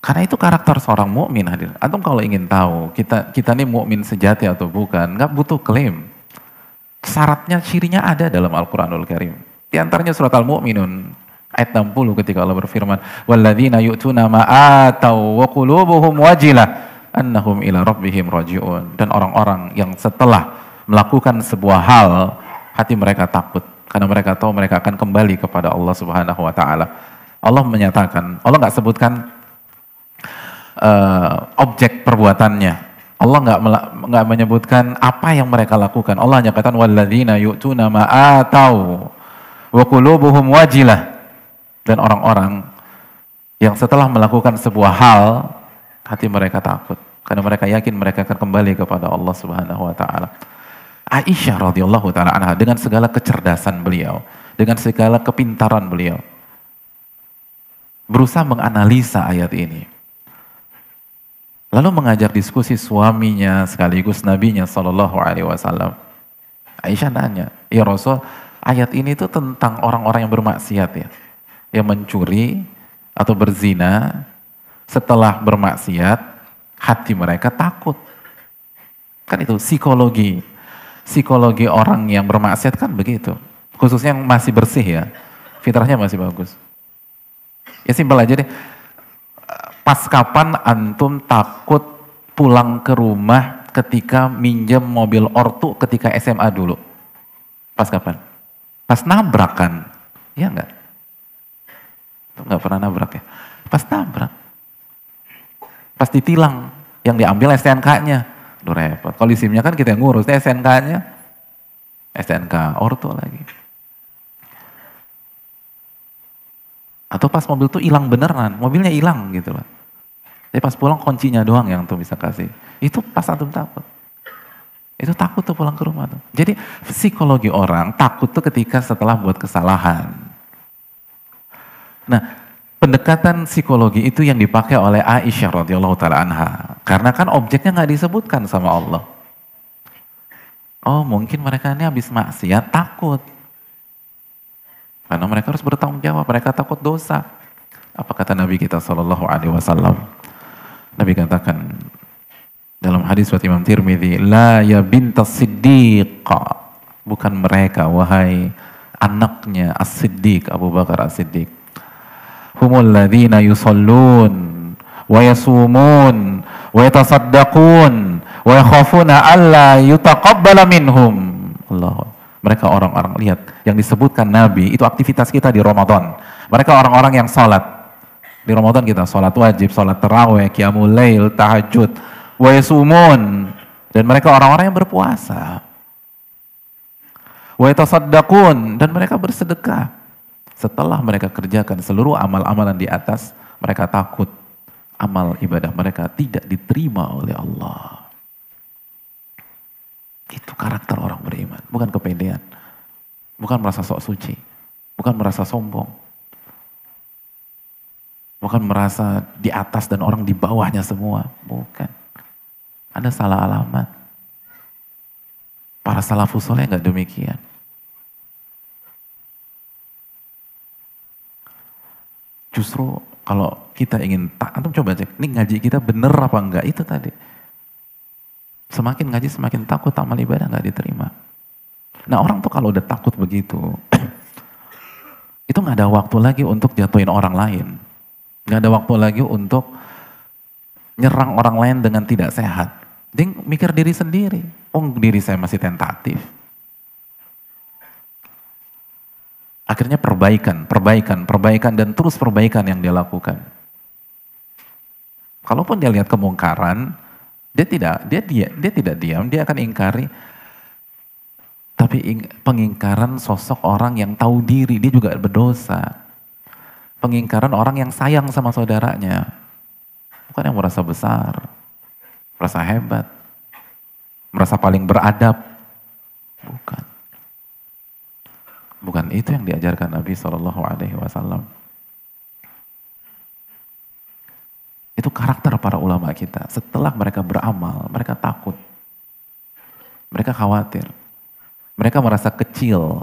Karena itu karakter seorang mukmin hadir. Antum kalau ingin tahu kita ini mukmin sejati atau bukan, nggak butuh klaim. Syaratnya, cirinya ada dalam Al-Quranul Karim. Di antaranya surat Al-Mu'minun ayat 60 ketika Allah berfirman, "Walladzina yu'tuna ma ataw wa qulubuhum wajilah annahum ila rabbihim raji'un." Dan orang-orang yang setelah melakukan sebuah hal, hati mereka takut karena mereka tahu mereka akan kembali kepada Allah Subhanahu wa taala. Allah menyatakan, Allah nggak sebutkan objek perbuatannya. Allah nggak menyebutkan apa yang mereka lakukan. Allah hanya katakan walladzina yu'tuna ma ataw wa qulubuhum wajilah. Dan orang-orang yang setelah melakukan sebuah hal, hati mereka takut karena mereka yakin mereka akan kembali kepada Allah Subhanahu wa taala. Aisyah radhiyallahu taala anha dengan segala kecerdasan beliau, dengan segala kepintaran beliau, berusaha menganalisa ayat ini. Lalu mengajak diskusi suaminya sekaligus nabinya sallallahu alaihi wasallam. Aisyah nanya, "Ya Rasul, ayat ini tuh tentang orang-orang yang bermaksiat ya, yang mencuri atau berzina, setelah bermaksiat hati mereka takut." Kan itu psikologi orang yang bermaksiat kan begitu. Khususnya yang masih bersih ya, fitrahnya masih bagus. Ya simpel aja deh. Pas kapan antum takut pulang ke rumah ketika minjem mobil ortu ketika SMA dulu? Pas kapan? Pas nabrak kan? Iya enggak? Enggak pernah nabrak ya? Pas nabrak. Pas ditilang, yang diambil STNK-nya. Duh repot. Kalau SIM-nya kan kita yang ngurus, STNK-nya. STNK ortu lagi. Atau pas mobil tuh hilang beneran, mobilnya hilang gitu loh. Jadi pas pulang kuncinya doang yang tuh bisa kasih. Itu pas antum takut. Itu takut tuh pulang ke rumah tuh. Jadi psikologi orang takut tuh ketika setelah buat kesalahan. Nah, pendekatan psikologi itu yang dipakai oleh Aisyah radhiyallahu taala anha. Karena kan objeknya nggak disebutkan sama Allah. Oh, mungkin mereka ini habis maksiat takut. Karena mereka harus bertanggung jawab, mereka takut dosa. Apa kata Nabi kita sallallahu alaihi wasallam? Nabi katakan dalam hadis riwayat Imam Tirmidzi, "La ya bintas Siddiq." Bukan mereka, wahai anaknya As-Siddiq, Abu Bakar As-Siddiq. "Humul ladzina yusallun wa yasumun wa yatasaddaqun wa yakhafuna alla yutaqabbala minhum." Allah. Mereka orang-orang, lihat, yang disebutkan Nabi, itu aktivitas kita di Ramadan. Mereka orang-orang yang sholat. Di Ramadan kita sholat wajib, sholat tarawih, qiyamul lail, tahajud, wa yasumun. Dan mereka orang-orang yang berpuasa. Wa yatasaddaqun. Dan mereka bersedekah. Setelah mereka kerjakan seluruh amal-amalan di atas, mereka takut amal ibadah mereka tidak diterima oleh Allah. Itu karakter orang beriman, bukan kepedean. Bukan merasa sok suci, bukan merasa sombong. Bukan merasa di atas dan orang di bawahnya semua, bukan. Anda salah alamat. Para salafus saleh nggak demikian. Justru kalau kita ingin, antum coba cek, ini ngaji kita bener apa enggak, itu tadi. Semakin ngaji semakin takut amal ibadah nggak diterima. Nah orang tuh kalau udah takut begitu, itu nggak ada waktu lagi untuk jatuhin orang lain, nggak ada waktu lagi untuk nyerang orang lain dengan tidak sehat. Dia mikir diri sendiri, oh diri saya masih tentatif. Akhirnya perbaikan dan terus perbaikan yang dia lakukan. Kalaupun dia lihat kemungkaran, dia tidak diam, dia akan ingkari. Tapi pengingkaran sosok orang yang tahu diri, dia juga berdosa. Pengingkaran orang yang sayang sama saudaranya. Bukan yang merasa besar, merasa hebat, merasa paling beradab. Bukan itu yang diajarkan Nabi SAW. Itu karakter para ulama kita. Setelah mereka beramal, mereka takut. Mereka khawatir. Mereka merasa kecil.